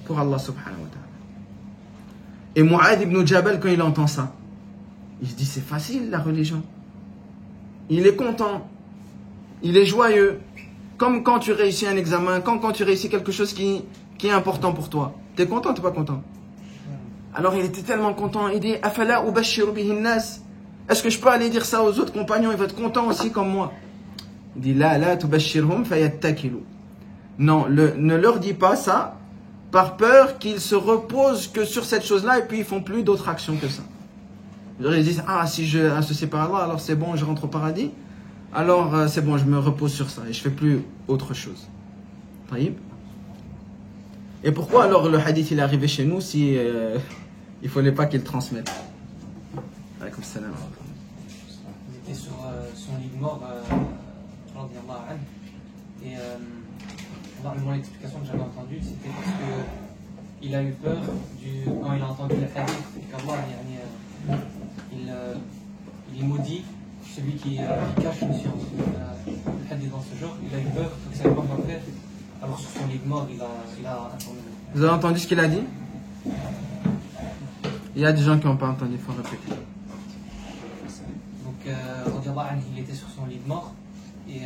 Pour Allah subhanahu wa ta'ala. Et Mu'adh ibn Jabal, quand il entend ça, il se dit c'est facile la religion. Il est content, il est joyeux. Comme quand tu réussis un examen, quand tu réussis quelque chose qui est important pour toi. T'es content, t'es pas content? Alors il était tellement content, il dit Afala ubashiru bihi nas. Est-ce que je peux aller dire ça aux autres compagnons? Ils vont être contents aussi comme moi. Il dit la tubashirhum fayattakilu. Non, ne leur dis pas ça par peur qu'ils se reposent que sur cette chose-là et puis ils font plus d'autres actions que ça. Ils disent si je associe par Allah, alors c'est bon, je rentre au paradis. Alors c'est bon, je me repose sur ça et je fais plus autre chose. Taïb. Et pourquoi alors le hadith il est arrivé chez nous si il fallait pas qu'il le transmette? Alaykoum salam. Il était sur son lit de mort, et mon explication que j'avais entendue, c'était parce qu'il a eu peur quand il a entendu le hadith, qu'Allah il maudit celui qui cache une science. Le hadith dans ce genre, il a eu peur, il ne savait pas quoi faire. Alors sur son lit de mort, il a informé. Vous avez entendu ce qu'il a dit? Il y a des gens qui n'ont pas entendu, il faut répéter. Donc, il était sur son lit de mort et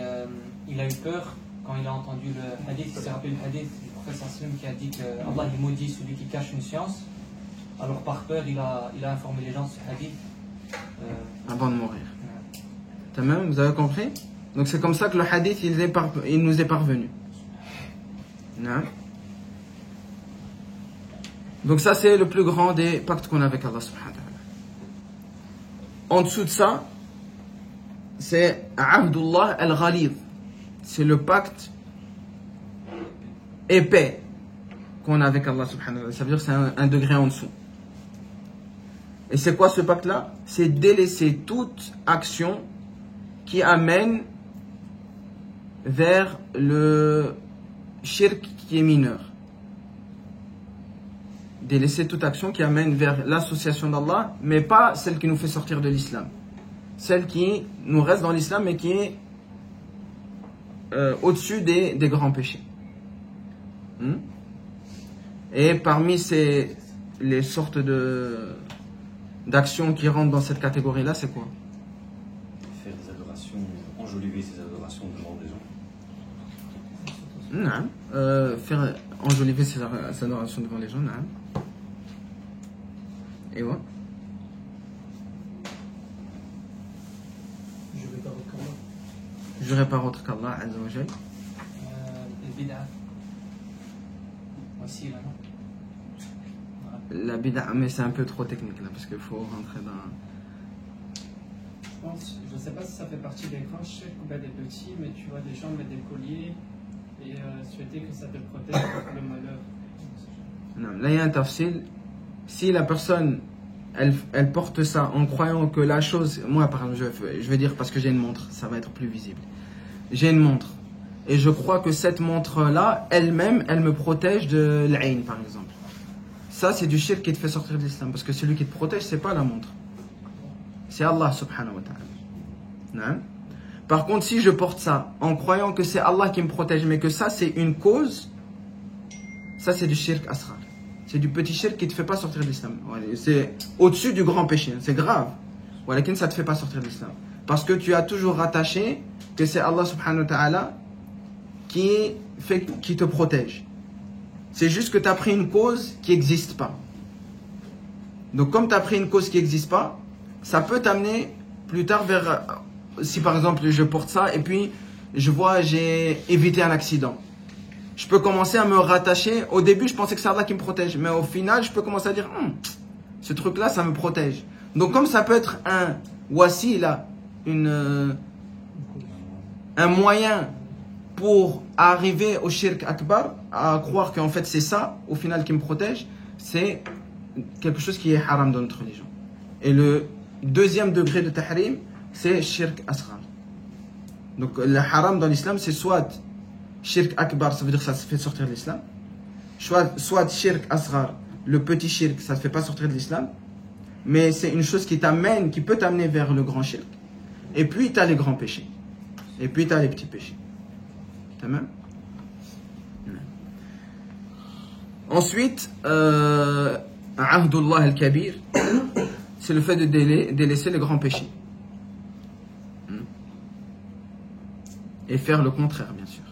il a eu peur quand il a entendu le hadith. Il s'est rappelé le hadith du prophète sallam qui a dit que Allah il maudit celui qui cache une science. Alors par peur, il a informé les gens de ce hadith. Avant de mourir. Tamam, vous avez compris? Donc c'est comme ça que le hadith il nous est parvenu. Non? Donc ça c'est le plus grand des pactes qu'on a avec Allah subhanahu wa ta'ala. En dessous de ça, c'est Abdullah al-Ghalid. C'est le pacte épais qu'on a avec Allah subhanahu wa ta'ala. Ça veut dire que c'est un degré en dessous. Et c'est quoi ce pacte-là? C'est délaisser toute action qui amène vers le shirk qui est mineur. Délaisser toute action qui amène vers l'association d'Allah, mais pas celle qui nous fait sortir de l'islam. Celle qui nous reste dans l'islam, mais qui est au-dessus des grands péchés. Et parmi les sortes d'actions qui rentrent dans cette catégorie-là, c'est quoi? Faire des adorations, enjoliver ses adorations devant des gens. Non. Faire enjoliver ses adorations devant les gens, non. Et ouais. Je ne par autre qu'Allah Azza wa Jal. Le bid'a. Aussi là, non? la bid'a, mais c'est un peu trop technique là, parce qu'il faut rentrer dans... Je ne sais pas si ça fait partie des grands chèques ou des petits, mais tu vois des gens mettre des colliers et souhaiter que ça te protège contre le malheur. Non, là il y a un tafsil. Si la personne elle porte ça en croyant que la chose, moi par exemple je vais dire parce que j'ai une montre, ça va être plus visible. J'ai une montre et je crois que cette montre là elle-même elle me protège de l'aïn par exemple. Ça c'est du shirk qui te fait sortir de l'islam, parce que celui qui te protège c'est pas la montre, c'est Allah subhanahu wa ta'ala. Non? Par contre si je porte ça en croyant que c'est Allah qui me protège mais que ça c'est une cause, ça c'est du shirk asghar. C'est du petit shirk qui ne te fait pas sortir de l'islam. C'est au-dessus du grand péché. C'est grave. Voilà, ça ne te fait pas sortir de l'islam. Parce que tu as toujours rattaché que c'est Allah subhanahu wa ta'ala qui te protège. C'est juste que tu as pris une cause qui n'existe pas. Donc comme tu as pris une cause qui n'existe pas, ça peut t'amener plus tard vers... Si par exemple je porte ça et puis je vois j'ai évité un accident. Je peux commencer à me rattacher. Au début, je pensais que c'est Allah qui me protège. Mais au final, je peux commencer à dire, ce truc-là, ça me protège. Donc, comme ça peut être un wasila, un moyen pour arriver au shirk akbar, à croire qu'en fait c'est ça, au final, qui me protège, c'est quelque chose qui est haram dans notre religion. Et le deuxième degré de tahrim, c'est shirk asghar. Donc, le haram dans l'islam, c'est soit shirk akbar, ça veut dire que ça se fait sortir de l'islam. Soit shirk asghar, le petit shirk, ça ne fait pas sortir de l'islam. Mais c'est une chose qui peut t'amener vers le grand shirk. Et puis tu as les grands péchés. Et puis tu as les petits péchés. T'as même? Ensuite, Ahdullah al-Kabir, c'est le fait de délaisser les grands péchés. Et faire le contraire, bien sûr.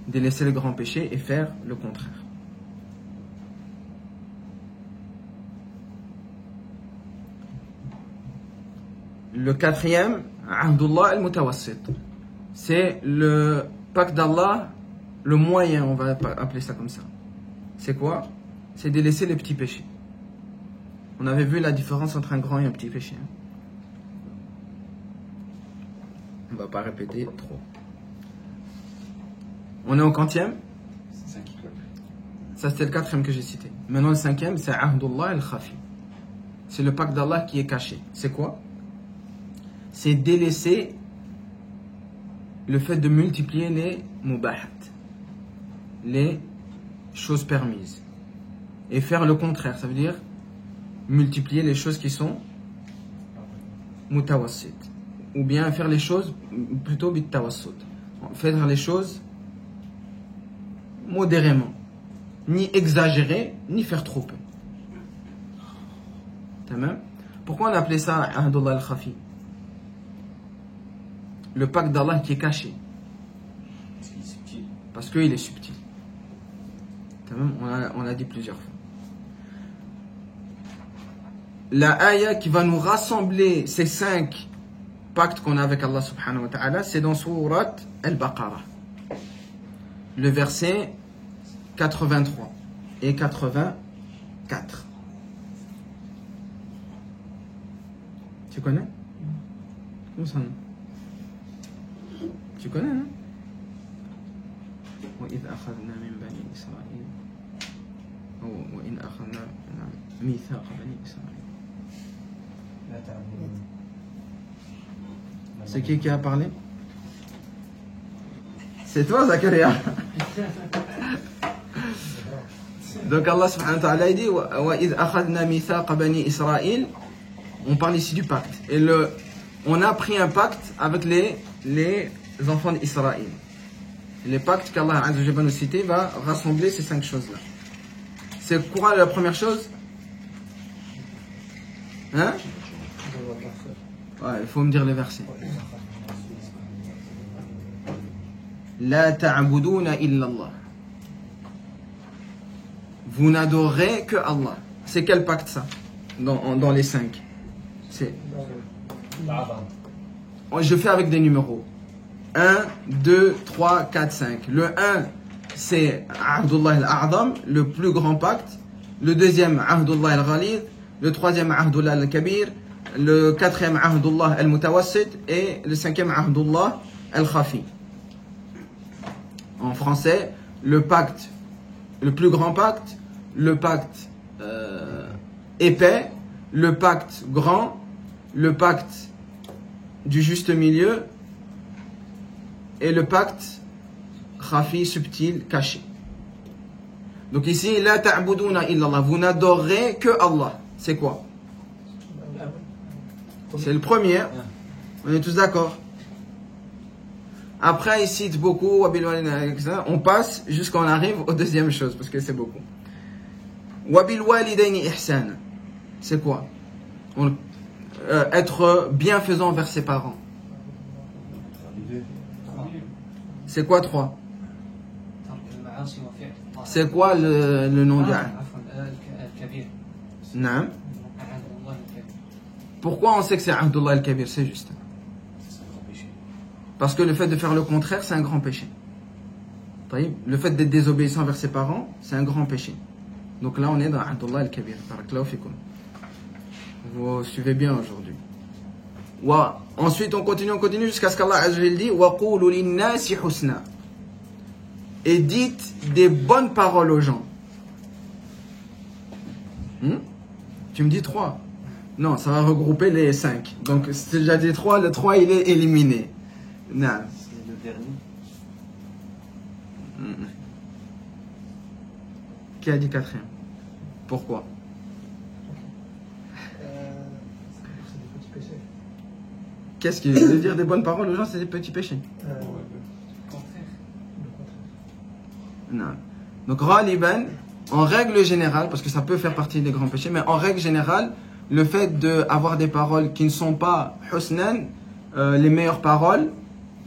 Délaisser les grands péchés et faire le contraire. Le quatrième, Ahdullah al-Mutawassit, c'est le pacte d'Allah, le moyen, on va appeler ça comme ça. C'est quoi? C'est délaisser les petits péchés. On avait vu la différence entre un grand et un petit péché. On ne va pas répéter trop. On est au quantième? Ça c'était le quatrième que j'ai cité. Maintenant le cinquième, c'est Ahdullah al-Khafi. C'est le pacte d'Allah qui est caché. C'est quoi? C'est délaisser le fait de multiplier les mubahat, les choses permises, et faire le contraire. Ça veut dire multiplier les choses qui sont mutawassit, ou bien faire les choses plutôt bitawassut, faire les choses modérément, ni exagérer, ni faire trop peu. Pourquoi on appelait ça Ahdullah al-Khafi? Le pacte d'Allah qui est caché. Parce qu'il est subtil. On l'a dit plusieurs fois. La ayah qui va nous rassembler ces 5 pactes qu'on a avec Allah subhanahu wa ta'ala, c'est dans Surat Al-Baqarah. Le verset 83 et 84. Tu connais? Comment ça, non? Tu connais, hein? وإذ أخذنا من بني إسرائيل وإن أخذنا ميثاق بني إسرائيل. C'est qui a parlé? C'est toi, Zakaria. Donc Allah subhanahu wa ta'ala dit وإذ أخذنا ميثاق بني إسرائيل. On parle ici du pacte. Et on a pris un pacte avec les enfants d'Israël. Les pactes qu'Allah va nous citer va rassembler ces 5 choses-là. C'est quoi la première chose? Hein? Ouais, il faut me dire les versets. La ta'buduna illa Allah. Vous n'adorez que Allah. C'est quel pacte ça? Dans les 5. C'est... Je fais avec des numéros. 1, 2, 3, 4, 5. Le 1, c'est Ahdullah al-A'zam, le plus grand pacte. le deuxième Ahdullah al-Ghalid, le troisième Ahdullah al-Kabir, le quatrième Ahdullah al-Mutawassit et le cinquième Ahdullah al-Khafi. En français, le pacte, le plus grand pacte, le pacte épais, le pacte grand, le pacte du juste milieu et le pacte khafi, subtil, caché. Donc ici, la ta'buduna illallah, vous n'adorez que Allah. C'est quoi? C'est le premier. On est tous d'accord. Après, il cite beaucoup, on passe jusqu'à on arrive aux deuxième chose, parce que c'est beaucoup. Wabil walidayni ihsan. C'est quoi? Être bienfaisant envers ses parents. C'est quoi 3? C'est quoi le nom du Non. Pourquoi on sait que c'est Ahdullah al-Kabir? C'est juste. Parce que le fait de faire le contraire, c'est un grand péché. Le fait d'être désobéissant envers ses parents, c'est un grand péché. Donc là, on est dans Ahdullah al-Kabir. Vous suivez bien aujourd'hui. Ensuite, on continue jusqu'à ce qu'Allah Azza wa Jalla dit wa qulu lin-nasi husna. Et dites des bonnes paroles aux gens. Tu me dis 3. Non, ça va regrouper les 5. Donc, si déjà dit 3, le 3 il est éliminé. Non. C'est le dernier. Qui a dit 4e? Pourquoi? Qu'est-ce qu'il veut dire des bonnes paroles aux gens? C'est des petits péchés. Non. Donc, Ghaliban, en règle générale, parce que ça peut faire partie des grands péchés, mais en règle générale, le fait d'avoir des paroles qui ne sont pas husnan, les meilleures paroles,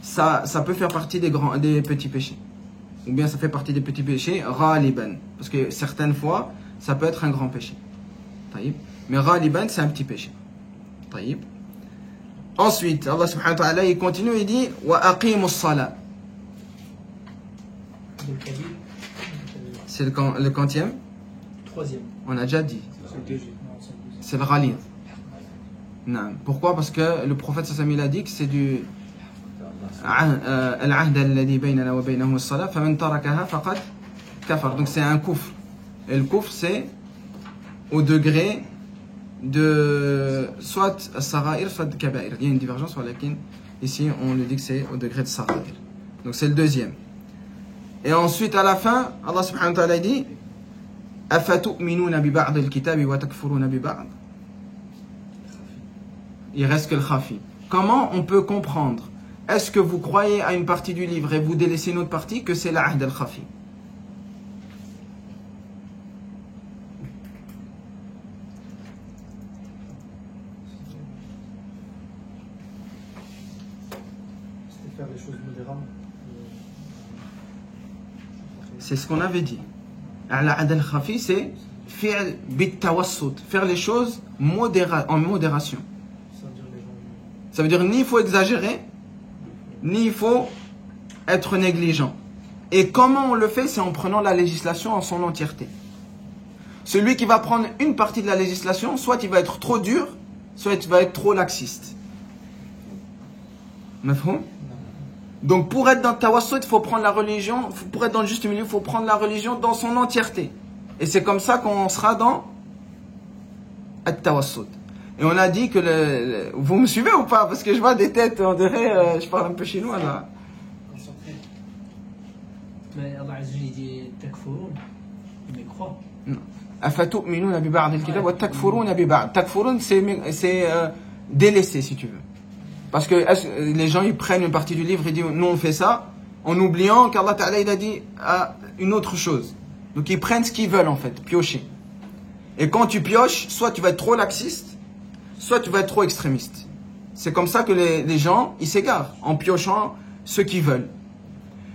ça peut faire partie des petits péchés. Ou bien ça fait partie des petits péchés, Ghaliban. Parce que certaines fois, ça peut être un grand péché. Taïb. Mais Ghaliban, c'est un petit péché. Taïb. Ensuite, Allah subhanahu wa ta'ala, il continue, il dit wa aqimus salat. C'est le quantième? 3e. On a déjà dit. C'est C'est le Ghalid. Non. Pourquoi? Parce que le prophète sallallahu alayhi wa sallam a dit que c'est du al-ahd alladhi baynana wa baynahu as-salat faman tarakaha faqad kafar. Donc c'est un kufr. Et le kufr c'est au degré de soit as-sarair soit de kabair. Il y a une divergence sur laquelle ici on le dit que c'est au degré de sarair. Donc c'est le deuxième. Et ensuite à la fin, Allah subhanahu wa ta'ala dit أفتؤمنون ببعض الكتاب وتكفرون ببعض. Il reste que le khafi. Comment on peut comprendre? Est-ce que vous croyez à une partie du livre et vous délaissez une autre partie, que c'est l'ahd al-khafi? C'était faire des choses modérément. C'est ce qu'on avait dit. L'ahd al-khafi, c'est fi'l bit-tawassut, faire les choses en modération. Ça veut dire ni il faut exagérer, ni il faut être négligent. Et comment on le fait? C'est en prenant la législation en son entièreté. Celui qui va prendre une partie de la législation, soit il va être trop dur, soit il va être trop laxiste. Mafhoum? Donc pour être dans le tawassut, il faut prendre la religion, pour être dans le juste milieu, il faut prendre la religion dans son entièreté. Et c'est comme ça qu'on sera dans le tawassut. Et on a dit que vous me suivez ou pas? Parce que je vois des têtes, on dirait, je parle un peu chinois là. Mais Allah Azza wa Jalla dit takfurun, mais croit. Non. Afatu'minuna bi ba'd al-kitab wa takfuruna bi ba'd. Takfurun, c'est délaisser si tu veux. Parce que les gens ils prennent une partie du livre et disent nous on fait ça, en oubliant qu'Allah Ta'ala il a dit une autre chose. Donc ils prennent ce qu'ils veulent en fait, piocher. Et quand tu pioches, soit tu vas être trop laxiste, soit tu vas être trop extrémiste. C'est comme ça que les gens ils s'égarent, en piochant ce qu'ils veulent.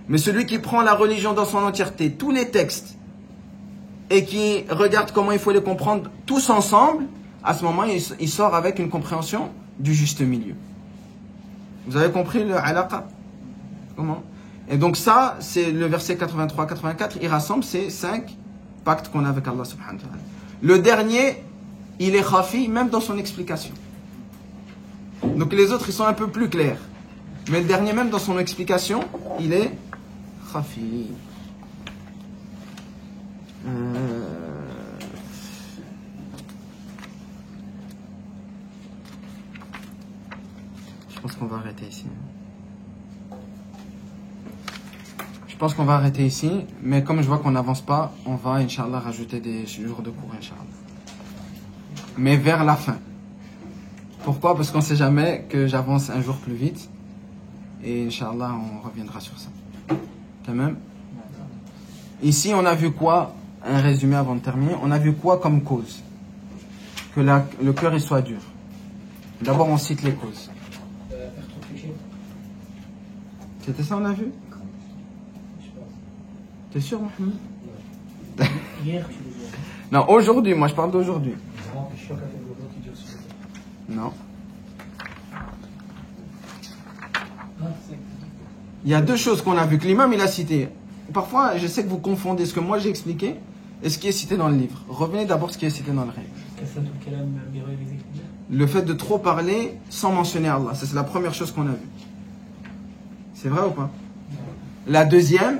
Mais celui qui prend la religion dans son entièreté, tous les textes, et qui regarde comment il faut les comprendre tous ensemble, à ce moment il sort avec une compréhension du juste milieu. Vous avez compris le alaqa? Comment? Et donc ça, c'est le verset 83-84, il rassemble ces 5 pacte qu'on a avec Allah subhanahu wa ta'ala. Le dernier, il est khafi même dans son explication. Donc les autres, ils sont un peu plus clairs. Mais le dernier, même dans son explication, il est khafi. Je pense qu'on va arrêter ici. Je pense qu'on va arrêter ici, mais comme je vois qu'on n'avance pas, on va, Inch'Allah, rajouter des jours de cours, Inch'Allah. Mais vers la fin. Pourquoi? Parce qu'on ne sait jamais que j'avance un jour plus vite. Et Inch'Allah, on reviendra sur ça. Quand même. Ici, on a vu quoi? Un résumé avant de terminer. On a vu quoi comme cause? Que le cœur il soit dur. D'abord, on cite les causes. Faire trop cliché. C'était ça, on a vu? Je pense. T'es sûr, Mohamed? Hier, tu le vois. Non, aujourd'hui, moi je parle d'aujourd'hui. Grand choc avec le gros qui dure sur le tête. Non. Ah, c'est. Il y a deux choses qu'on a vu que l'imam il a cité. Parfois, je sais que vous confondez ce que moi j'ai expliqué et ce qui est cité dans le livre. Revenez d'abord ce qui est cité dans le livre. Kassatul Kalam, Biro et les écritures. Le fait de trop parler sans mentionner Allah, ça c'est la première chose qu'on a vue. C'est vrai ou pas? La deuxième,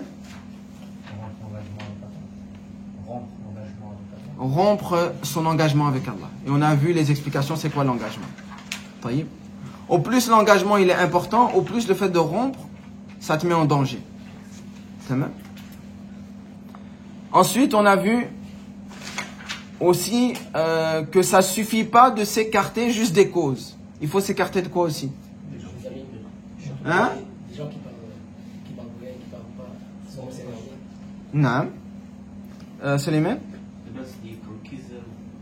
rompre son engagement avec Allah. Et on a vu les explications, c'est quoi l'engagement. Taïb. Au plus l'engagement il est important, au plus le fait de rompre, ça te met en danger. Tamam. Ensuite, on a vu aussi que ça suffit pas de s'écarter juste des causes. Il faut s'écarter de quoi aussi? Hein? Des gens qui parlent bien, qui parlent pas, sans s'énerver. Non. Suleiman? الناس دي تركيز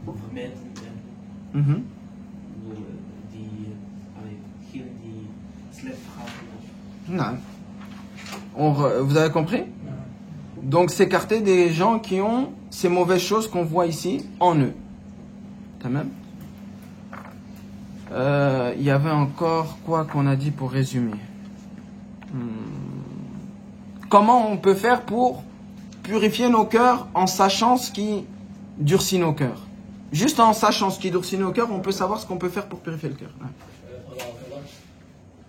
مهمات Mhm. دي يعني كثير دي سلاح خاطر Non. Vous avez compris? Donc s'écarter des gens qui ont ces mauvaises choses qu'on voit ici en eux. Quand même. Il y avait encore quoi qu'on a dit pour résumer? Comment on peut faire pour purifier nos cœurs en sachant ce qui durcit nos cœurs? Juste en sachant ce qui durcit nos cœurs, on peut savoir ce qu'on peut faire pour purifier le cœur.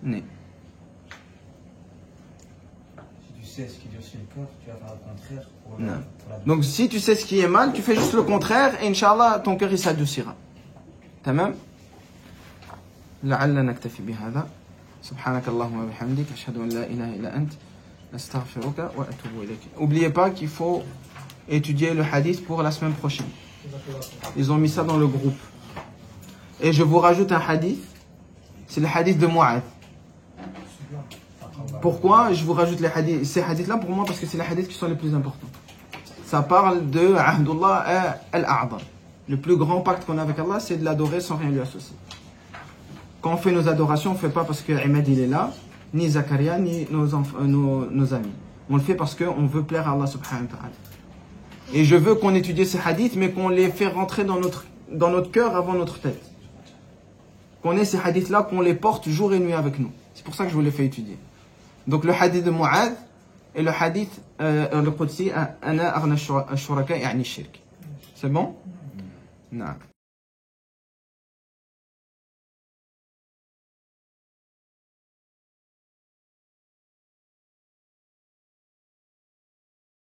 Né. Si tu sais ce qui durcit le cœur, tu vas faire le contraire pour Non. pour la Donc si tu sais ce qui est mal, tu fais juste le contraire et Inch'Allah ton cœur il s'adoucira. تمام؟ لعل نكتفي بهذا. سبحانك اللهم وبحمدك أشهد أن لا إله إلا أنت أستغفرك وأتوب إليك. N'oubliez pas qu'il faut étudier le hadith pour la semaine prochaine. Ils ont mis ça dans le groupe. Et je vous rajoute un hadith. C'est le hadith de Mu'adh. Pourquoi je vous rajoute ces hadiths-là? Pour moi, parce que c'est les hadiths qui sont les plus importants. Ça parle de Ahdullah al-A'zam. Le plus grand pacte qu'on a avec Allah, c'est de l'adorer sans rien lui associer. Quand on fait nos adorations, on ne fait pas parce que Ahmed il est là, ni Zakaria, ni nos amis. On le fait parce qu'on veut plaire à Allah subhanahu wa ta'ala. Et je veux qu'on étudie ces hadiths, mais qu'on les fait rentrer dans notre cœur avant notre tête. Qu'on ait ces hadiths-là, qu'on les porte jour et nuit avec nous. C'est pour ça que je vous les fais étudier. Donc le hadith de Mu'adh et le hadith le Qudsi, Ana aghna ash-shuraka ya'ni shirk. C'est bon? Non.